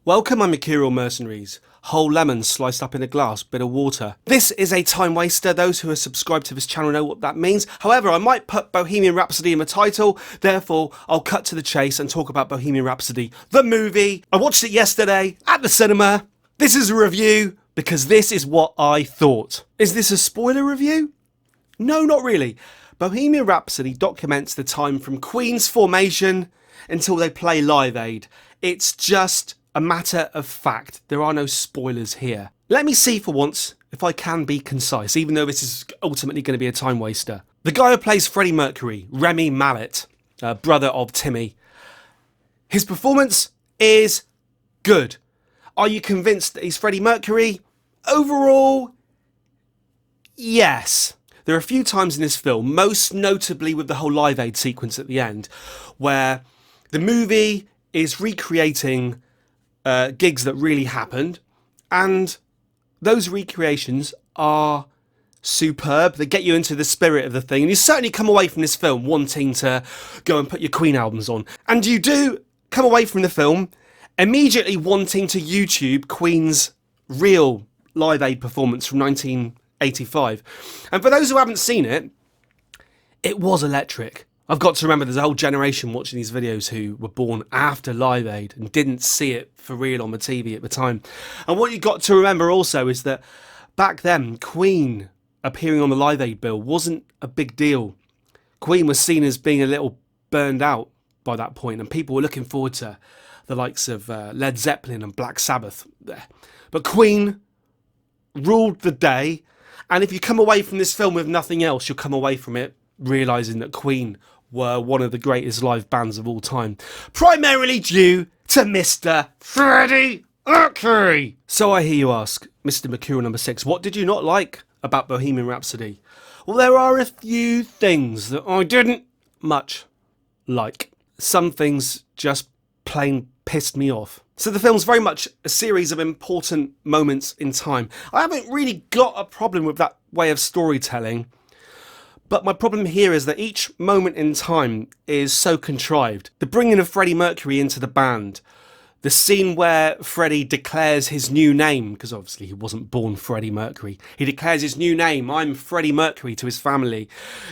Welcome, my Mercurial mercenaries. Whole lemons sliced up in a glass, bit of water. This is a time waster. Those who are subscribed to this channel know what that means. However, I might put Bohemian Rhapsody in the title, therefore I'll cut to the chase and talk about Bohemian Rhapsody, the movie. I watched it yesterday at the cinema. This is a review because this is what I thought. Is this a spoiler review? No, not really. Bohemian Rhapsody documents the time from Queen's formation until they play Live Aid. It's just a matter of fact. There are no spoilers here. Let me see for once if I can be concise, even though this is ultimately going to be a time waster. The guy who plays Freddie Mercury, Rami Malek, brother of Timmy, his performance is good. Are you convinced that he's Freddie Mercury? Overall, yes. There are a few times in this film, most notably with the whole Live Aid sequence at the end, where the movie is recreating gigs that really happened, and those recreations are superb. They get you into the spirit of the thing, and you certainly come away from this film wanting to go and put your Queen albums on. And you do come away from the film immediately wanting to YouTube Queen's real Live Aid performance from 1985. And for those who haven't seen it, it was electric. I've got to remember there's a whole generation watching these videos who were born after Live Aid and didn't see it for real on the TV at the time. And what you've got to remember also is that back then, Queen appearing on the Live Aid bill wasn't a big deal. Queen was seen as being a little burned out by that point, and people were looking forward to the likes of Led Zeppelin and Black Sabbath there. But Queen ruled the day, and if you come away from this film with nothing else, you'll come away from it realising that Queen were one of the greatest live bands of all time, primarily due to Mr. Freddie Mercury. So I hear you ask, Mr. Mercurial number 6, what did you not like about Bohemian Rhapsody? Well, there are a few things that I didn't much like. Some things just plain pissed me off. So the film's very much a series of important moments in time. I haven't really got a problem with that way of storytelling, but my problem here is that each moment in time is so contrived. The bringing of Freddie Mercury into the band, the scene where Freddie declares his new name, because obviously he wasn't born Freddie Mercury. He declares his new name, I'm Freddie Mercury, to his family.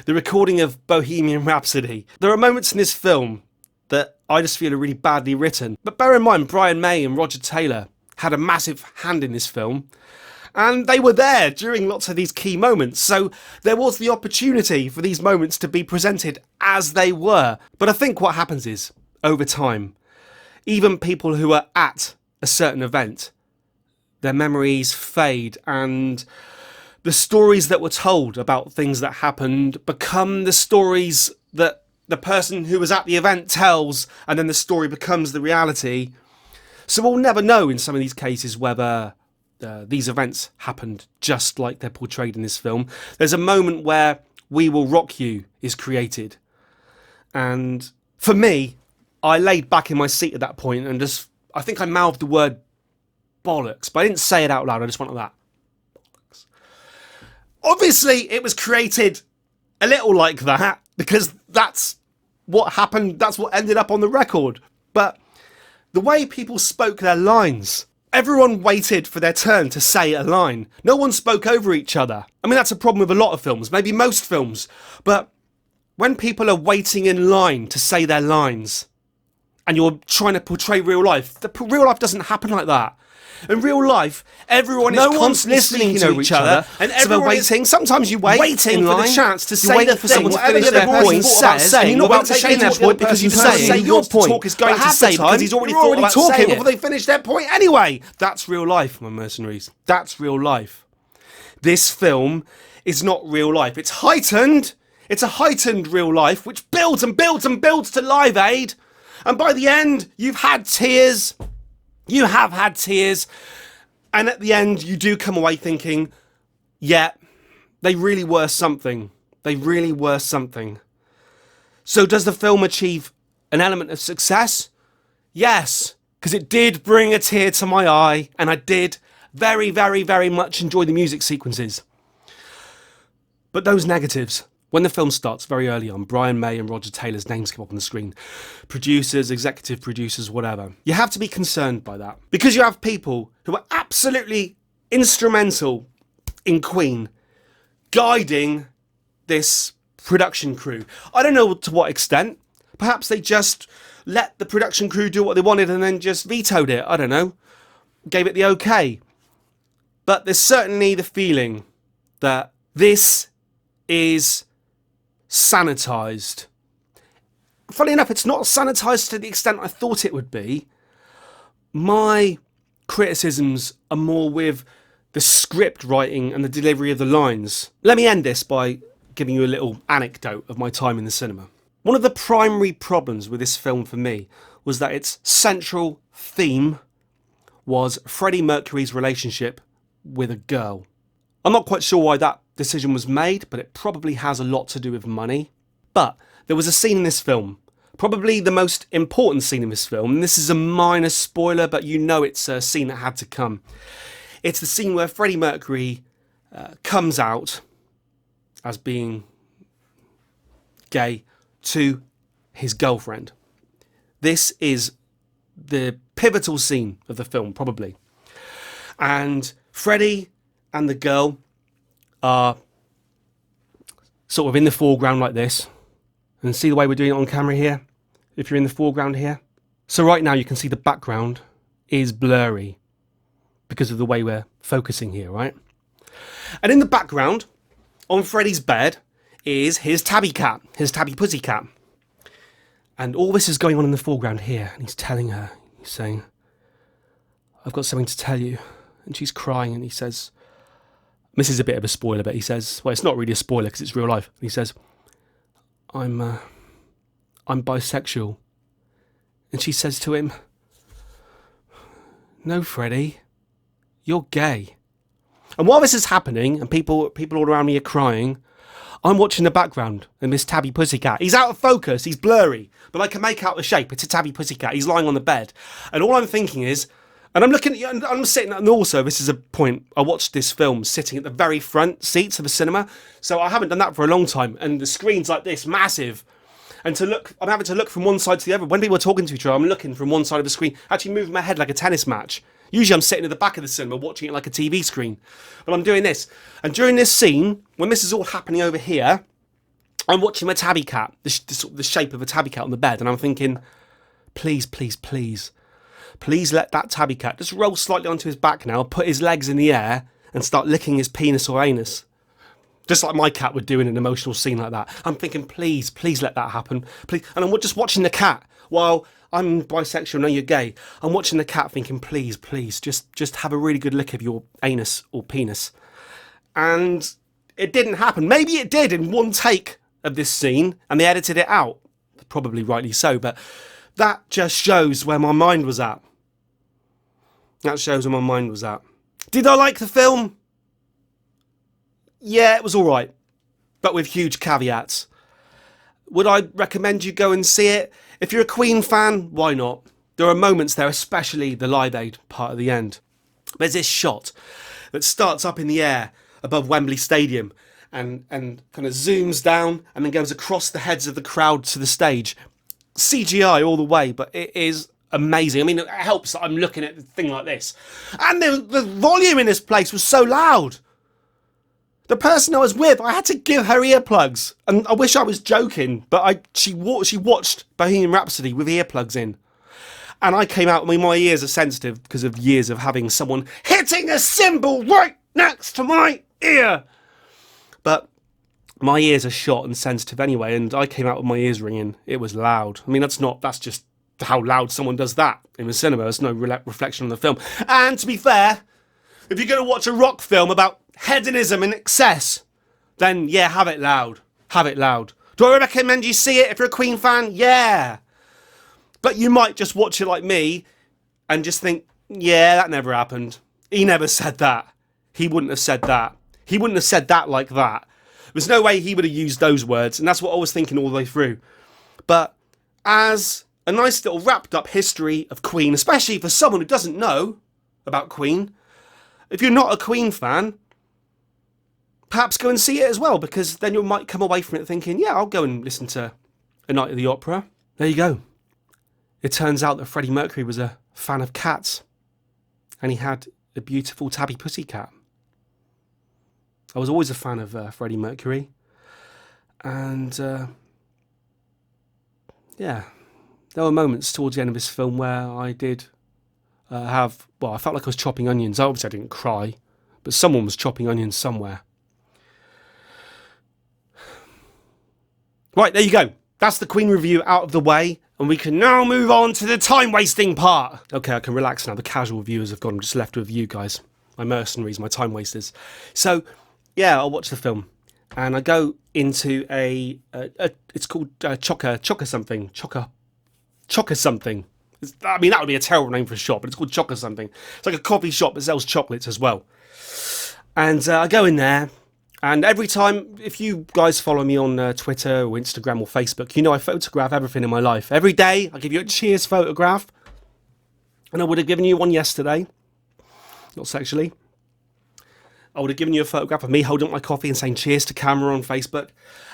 The recording of Bohemian Rhapsody. There are moments in this film that I just feel are really badly written. But bear in mind, Brian May and Roger Taylor had a massive hand in this film, and they were there during lots of these key moments. So there was the opportunity for these moments to be presented as they were. But I think what happens is, over time, even people who are at a certain event, their memories fade, and the stories that were told about things that happened become the stories that the person who was at the event tells, and then the story becomes the reality. So we'll never know in some of these cases whether these events happened just like they're portrayed in this film. There's a moment where We Will Rock You is created. And for me, I laid back in my seat at that point and I think I mouthed the word bollocks, but I didn't say it out loud. I just went like that. Bollocks. Obviously, it was created a little like that because that's what happened. That's what ended up on the record. But the way people spoke their lines, everyone waited for their turn to say a line. No one spoke over each other. I mean, that's a problem with a lot of films, maybe most films. But when people are waiting in line to say their lines and you're trying to portray real life, real life doesn't happen like that. In real life, everyone is constantly listening to each other, and everyone waiting. Sometimes you waiting for the chance to say the thing, whatever the other point says, and you're not about to say their point because you've heard say your point. Talk is going to say because he's already thought about talking before they finish their point anyway. That's real life, my mercenaries. That's real life. This film is not real life. It's heightened. It's a heightened real life, which builds and builds and builds to Live Aid, and by the end, you've had tears. You have had tears, and at the end you do come away thinking, yeah, they really were something. They really were something. So does the film achieve an element of success? Yes, because it did bring a tear to my eye, and I did very, very, very much enjoy the music sequences. But those negatives When the film starts very early on, Brian May and Roger Taylor's names come up on the screen. Producers, executive producers, whatever. You have to be concerned by that. Because you have people who are absolutely instrumental in Queen guiding this production crew. I don't know to what extent. Perhaps they just let the production crew do what they wanted and then just vetoed it. I don't know. Gave it the okay. But there's certainly the feeling that this is sanitized. Funny enough, it's not sanitized to the extent I thought it would be. My criticisms are more with the script writing and the delivery of the lines. Let me end this by giving you a little anecdote of my time in the cinema. One of the primary problems with this film for me was that its central theme was Freddie Mercury's relationship with a girl. I'm not quite sure why that decision was made, but it probably has a lot to do with money. But there was a scene in this film, probably the most important scene in this film, and this is a minor spoiler, but you know it's a scene that had to come. It's the scene where Freddie Mercury comes out as being gay to his girlfriend. This is the pivotal scene of the film, probably. And Freddie and the girl are sort of in the foreground like this. And see the way we're doing it on camera here? If you're in the foreground here. So right now you can see the background is blurry because of the way we're focusing here, right? And in the background, on Freddie's bed, is his tabby cat, his tabby pussycat. And all this is going on in the foreground here. And he's telling her, he's saying, I've got something to tell you. And she's crying and he says, this is a bit of a spoiler, but he says, well, it's not really a spoiler because it's real life. And he says, I'm bisexual. And she says to him, no, Freddie, you're gay. And while this is happening and people all around me are crying, I'm watching the background and this tabby pussycat. He's out of focus, he's blurry, but I can make out the shape. It's a tabby pussycat. He's lying on the bed. And all I'm thinking is, and I'm looking, and I'm sitting, and also this is a point, I watched this film sitting at the very front seats of the cinema, so I haven't done that for a long time, and the screen's like this, massive, and to look, I'm having to look from one side to the other. When people are talking to each other, I'm looking from one side of the screen, actually moving my head like a tennis match. Usually I'm sitting at the back of the cinema watching it like a TV screen, but I'm doing this. And during this scene, when this is all happening over here, I'm watching my tabby cat, the shape of a tabby cat on the bed, and I'm thinking, please, please, please, please let that tabby cat just roll slightly onto his back now, put his legs in the air, and start licking his penis or anus. Just like my cat would do in an emotional scene like that. I'm thinking, please, please let that happen. Please. And I'm just watching the cat while I'm bisexual, no, you're gay. I'm watching the cat thinking, please, please, just have a really good lick of your anus or penis. And it didn't happen. Maybe it did in one take of this scene, and they edited it out. Probably rightly so, but that just shows where my mind was at. That shows where my mind was at. Did I like the film? Yeah, it was alright, but with huge caveats. Would I recommend you go and see it? If you're a Queen fan, why not? There are moments there, especially the Live Aid part at the end. There's this shot that starts up in the air above Wembley Stadium and kind of zooms down and then goes across the heads of the crowd to the stage. CGI all the way, but it is amazing. I mean, it helps that I'm looking at the thing like this. And the volume in this place was so loud. The person I was with, I had to give her earplugs. And I wish I was joking, but she watched Bohemian Rhapsody with earplugs in. And I came out, I mean, my ears are sensitive because of years of having someone hitting a cymbal right next to my ear. But my ears are shot and sensitive anyway, and I came out with my ears ringing. It was loud. I mean, that's just how loud someone does that in the cinema. There's no reflection on the film. And to be fair, if you're going to watch a rock film about hedonism and excess, then yeah, have it loud. Have it loud. Do I recommend you see it if you're a Queen fan? Yeah. But you might just watch it like me and just think, yeah, that never happened. He never said that. He wouldn't have said that. He wouldn't have said that like that. There's no way he would have used those words, and that's what I was thinking all the way through. But as a nice little wrapped up history of Queen, especially for someone who doesn't know about Queen, if you're not a Queen fan, perhaps go and see it as well, because then you might come away from it thinking, yeah, I'll go and listen to A Night at the Opera. There you go. It turns out that Freddie Mercury was a fan of cats, and he had a beautiful tabby pussycat. I was always a fan of Freddie Mercury, and yeah, there were moments towards the end of this film where I did I felt like I was chopping onions. Obviously I didn't cry, but someone was chopping onions somewhere. Right, there you go. That's the Queen review out of the way, and we can now move on to the time-wasting part. Okay, I can relax now. The casual viewers have gone. I'm just left with you guys, my mercenaries, my time-wasters. So, yeah, I'll watch the film, and I go into it's called Chocker something. I mean, that would be a terrible name for a shop, but it's called Chocker something. It's like a coffee shop that sells chocolates as well. And I go in there. And every time, if you guys follow me on Twitter or Instagram or Facebook, you know I photograph everything in my life. Every day, I give you a cheers photograph. And I would have given you one yesterday. Not sexually. I would have given you a photograph of me holding up my coffee and saying cheers to camera on Facebook.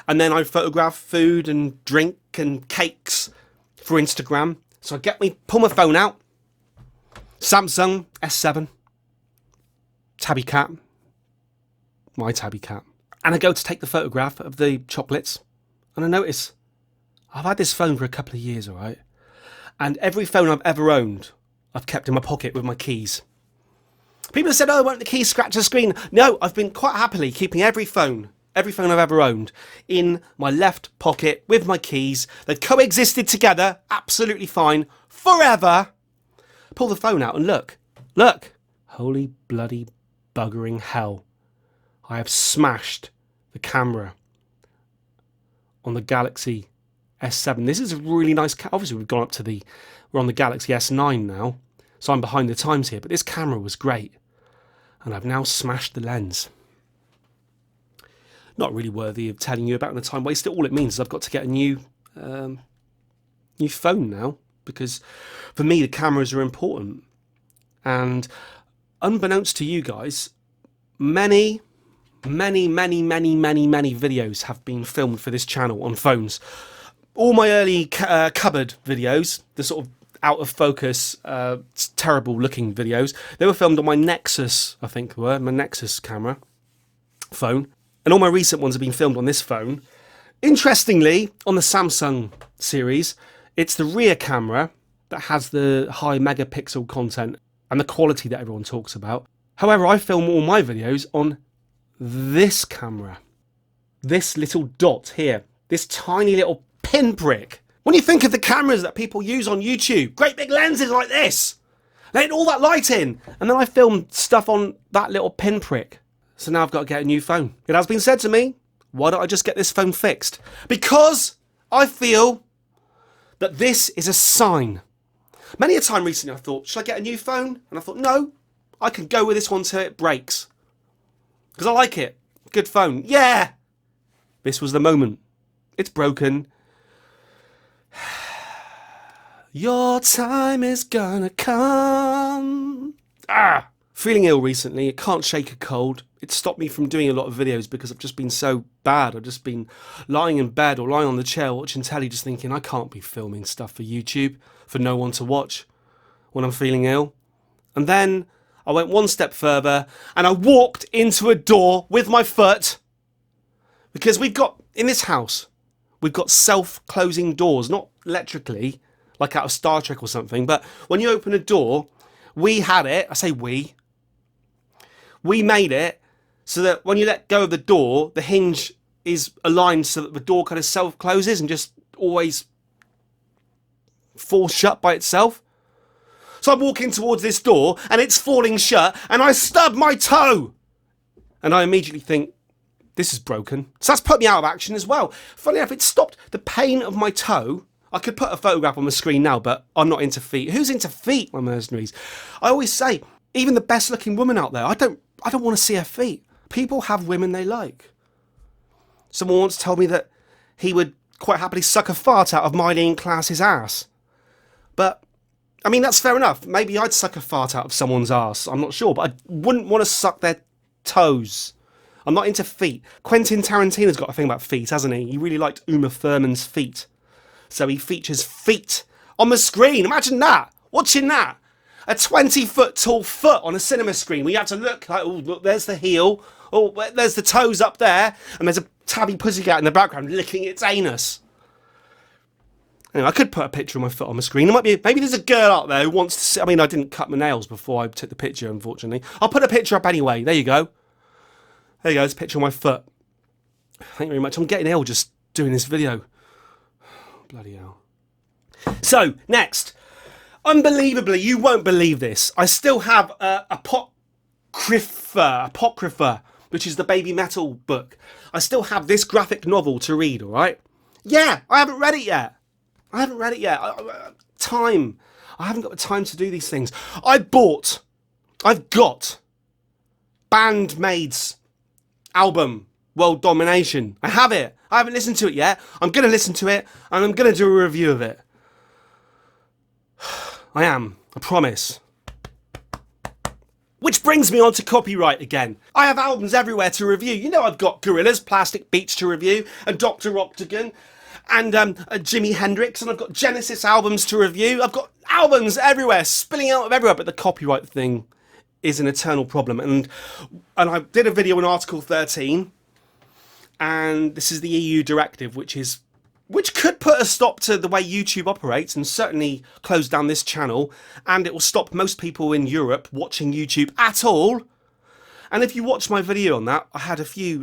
And then I photograph food and drink and cakes for Instagram. So I pull my phone out. Samsung S7. Tabby cat. My tabby cat. And I go to take the photograph of the chocolates, and I notice I've had this phone for a couple of years, all right? And every phone I've ever owned, I've kept in my pocket with my keys. People have said, oh, won't the keys scratch the screen? No, I've been quite happily keeping every phone I've ever owned, in my left pocket with my keys. They've coexisted together, absolutely fine, forever. Pull the phone out and look. Holy bloody buggering hell. I have smashed the camera on the Galaxy S7. This is a really nice obviously we're on the Galaxy S9 now, so I'm behind the times here, but this camera was great. And I've now smashed the lens. Not really worthy of telling you about in a time waster. All it means is I've got to get a new phone now, because for me the cameras are important. And unbeknownst to you guys, many videos have been filmed for this channel on phones. All my early cupboard videos, the sort of out of focus, terrible looking videos, they were filmed on my Nexus, I think my Nexus camera phone. And all my recent ones have been filmed on this phone. Interestingly, on the Samsung series, it's the rear camera that has the high megapixel content and the quality that everyone talks about. However, I film all my videos on this camera. This little dot here. This tiny little pinprick. When you think of the cameras that people use on YouTube, great big lenses like this, let all that light in, and then I filmed stuff on that little pinprick. So now I've got to get a new phone. It has been said to me, why don't I just get this phone fixed? Because I feel that this is a sign. Many a time recently I thought, should I get a new phone? And I thought, no, I can go with this one till it breaks. Because I like it. Good phone. Yeah! This was the moment. It's broken. Your time is gonna come. Feeling ill recently. I can't shake a cold. It stopped me from doing a lot of videos because I've just been so bad. I've just been lying in bed or lying on the chair watching telly, just thinking I can't be filming stuff for YouTube for no one to watch when I'm feeling ill. And then I went one step further and I walked into a door with my foot, because in this house, we've got self-closing doors, not electrically, like out of Star Trek or something, but when you open a door, we had it, I say we made it so that when you let go of the door, the hinge is aligned so that the door kind of self-closes and just always falls shut by itself. So I'm walking towards this door and it's falling shut and I stub my toe. And I immediately think, this is broken. So that's put me out of action as well. Funny enough, it stopped the pain of my toe. I could put a photograph on the screen now, but I'm not into feet. Who's into feet, my mercenaries? I always say, even the best looking woman out there, I don't want to see her feet. People have women they like. Someone once told me that he would quite happily suck a fart out of Mylene Class's ass. But, I mean, that's fair enough. Maybe I'd suck a fart out of someone's ass. I'm not sure, but I wouldn't want to suck their toes. I'm not into feet. Quentin Tarantino's got a thing about feet, hasn't he? He really liked Uma Thurman's feet. So he features feet on the screen. Imagine that. Watching that. A 20-foot tall foot on a cinema screen where you have to look like, oh, look, there's the heel. Oh, there's the toes up there. And there's a tabby pussycat in the background licking its anus. Anyway, I could put a picture of my foot on the screen. There might be, maybe there's a girl out there who wants to see. I mean, I didn't cut my nails before I took the picture, unfortunately. I'll put a picture up anyway. There you go. There you go. There's a picture of my foot. Thank you very much. I'm getting ill just doing this video. Bloody hell. So, next. Unbelievably, you won't believe this. I still have a Apocrypha, which is the baby metal book. I still have this graphic novel to read, all right? Yeah, I haven't read it yet. I haven't time. I haven't got the time to do these things. I've got Bandmaid's album, World Domination. I have it. I haven't listened to it yet. I'm going to listen to it, and I'm going to do a review of it. I am. I promise. Which brings me on to copyright again. I have albums everywhere to review. You know I've got Gorillaz, Plastic Beach to review, and Dr. Octagon, and Jimi Hendrix, and I've got Genesis albums to review. I've got albums everywhere, spilling out of everywhere, but the copyright thing is an eternal problem. And I did a video on Article 13, and this is the EU directive, which could put a stop to the way YouTube operates and certainly close down this channel, and it will stop most people in Europe watching YouTube at all. And if you watch my video on that, I had a few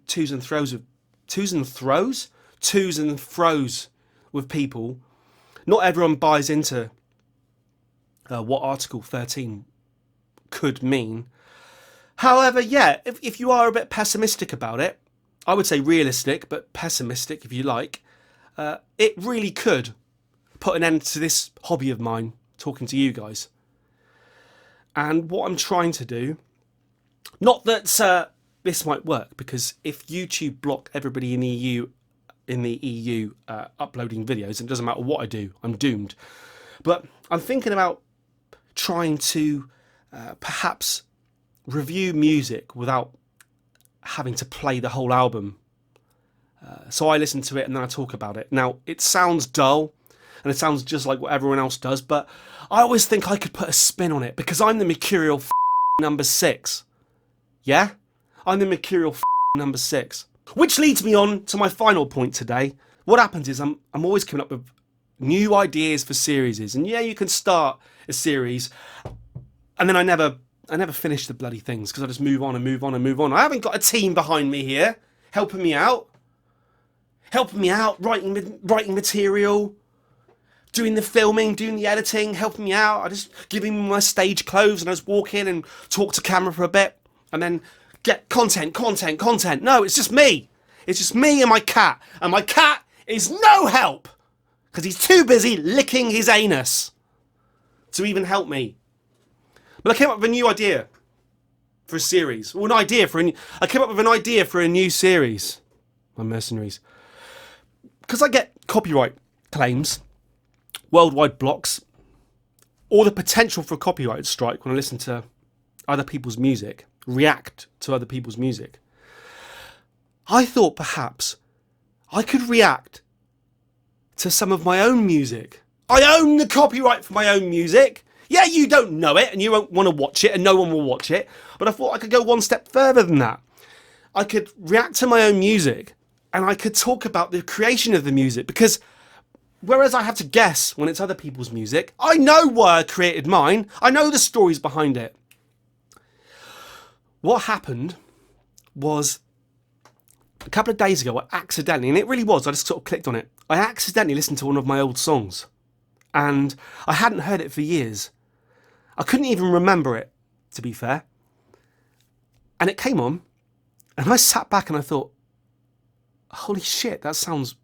twos and throws with people. Not everyone buys into what Article 13 could mean. However, yeah, if you are a bit pessimistic about it, I would say realistic, but pessimistic if you like, it really could put an end to this hobby of mine, talking to you guys. And what I'm trying to do, not that this might work, because if YouTube block everybody in the EU uploading videos, and it doesn't matter what I do, I'm doomed. But I'm thinking about trying to perhaps review music without having to play the whole album. So I listen to it and then I talk about it. Now, it sounds dull and it sounds just like what everyone else does, but I always think I could put a spin on it because I'm the Mercurial number 6. Yeah? I'm the Mercurial number 6. Which leads me on to my final point today. What happens is I'm always coming up with new ideas for series. And yeah, you can start a series and then I never finish the bloody things because I just move on and move on and move on. I haven't got a team behind me here helping me out, writing material, doing the filming, doing the editing, helping me out. I just give him my stage clothes and I just walk in and talk to camera for a bit and then get content. No, it's just me. It's just me and my cat. And my cat is no help because he's too busy licking his anus to even help me. But I came up with a new idea for a series. Well, I came up with an idea for a new series on Mercenaries. Because I get copyright claims, worldwide blocks, or the potential for a copyright strike when I listen to other people's music, react to other people's music. I thought perhaps I could react to some of my own music. I own the copyright for my own music. Yeah, you don't know it and you won't want to watch it and no one will watch it. But I thought I could go one step further than that. I could react to my own music and I could talk about the creation of the music, because whereas I have to guess when it's other people's music, I know why I created mine. I know the stories behind it. What happened was a couple of days ago, I accidentally, and it really was, I just sort of clicked on it. I accidentally listened to one of my old songs and I hadn't heard it for years. I couldn't even remember it, to be fair. And it came on and I sat back and I thought, holy shit, that sounds,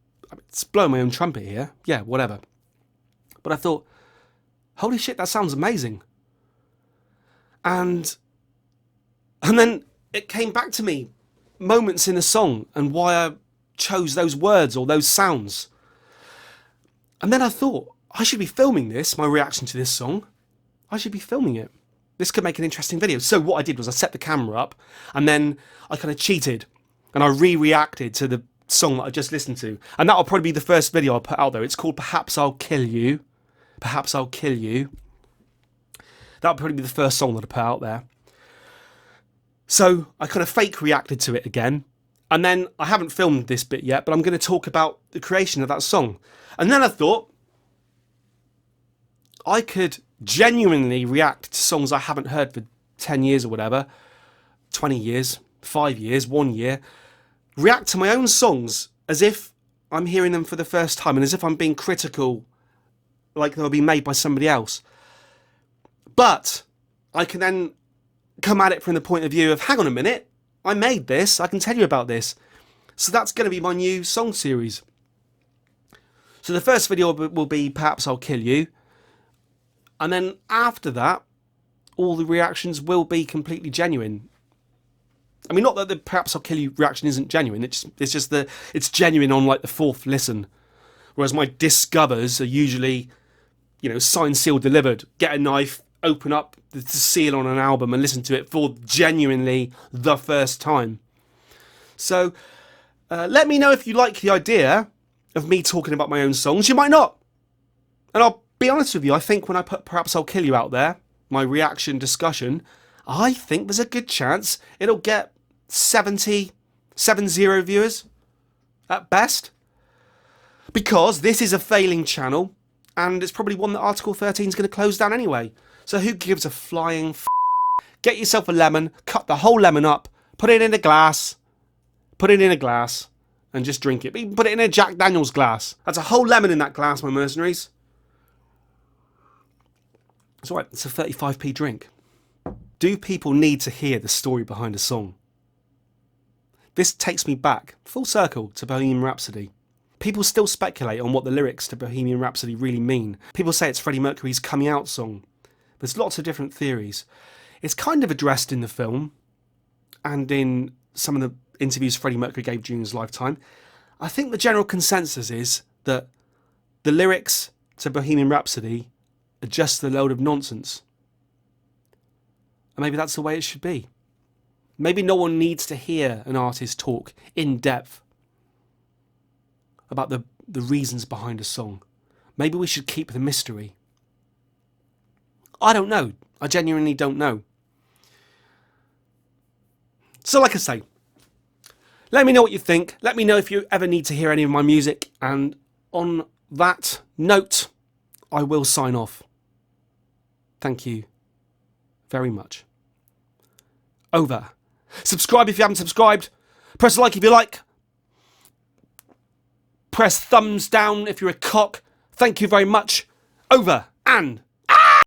it's blowing my own trumpet here. Yeah, whatever. But I thought, holy shit, that sounds amazing. And then it came back to me, moments in the song and why I chose those words or those sounds. And then I thought, I should be filming this, my reaction to this song. I should be filming it. this could make an interesting video. So what I did was I set the camera up, and then I kind of cheated, and I re-reacted to the song that I just listened to. And that'll probably be the first video I'll put out there. It's called Perhaps I'll Kill You. Perhaps I'll Kill You. That'll probably be the first song that I put out there. So I kind of fake reacted to it again. And then I haven't filmed this bit yet, but I'm going to talk about the creation of that song. And then I thought I could genuinely react to songs I haven't heard for 10 years or whatever, 20 years, 5 years, 1 year. React to my own songs as if I'm hearing them for the first time and as if I'm being critical, like they'll be made by somebody else. But I can then come at it from the point of view of, hang on a minute, I made this, I can tell you about this. So that's going to be my new song series. So the first video will be Perhaps I'll Kill You. And then after that, all the reactions will be completely genuine. I mean, not that the Perhaps I'll Kill You reaction isn't genuine. It's just that it's genuine on like the 4th listen. Whereas my discovers are usually, you know, signed, sealed, delivered. Get a knife, open up the seal on an album and listen to it for genuinely the first time. So let me know if you like the idea of me talking about my own songs. You might not. And I'll be honest with you, I think when I put Perhaps I'll Kill You out there, my reaction discussion, I think there's a good chance it'll get 70 viewers at best. Because this is a failing channel and it's probably one that Article 13 is going to close down anyway. So who gives a flying f***? Get yourself a lemon, cut the whole lemon up, put it in a glass, and just drink it. But you can put it in a Jack Daniels glass. That's a whole lemon in that glass, my mercenaries. It's alright, it's a 35p drink. Do people need to hear the story behind a song? This takes me back, full circle, to Bohemian Rhapsody. People still speculate on what the lyrics to Bohemian Rhapsody really mean. People say it's Freddie Mercury's coming out song. There's lots of different theories. It's kind of addressed in the film and in some of the interviews Freddie Mercury gave during his lifetime. I think the general consensus is that the lyrics to Bohemian Rhapsody are just a load of nonsense. And maybe that's the way it should be. Maybe no one needs to hear an artist talk in depth about the reasons behind a song. Maybe we should keep the mystery. I don't know. I genuinely don't know. So like I say, let me know what you think. Let me know if you ever need to hear any of my music. And on that note, I will sign off. Thank you very much. Over. Subscribe if you haven't subscribed. Press like if you like. Press thumbs down if you're a cock. Thank you very much. Over and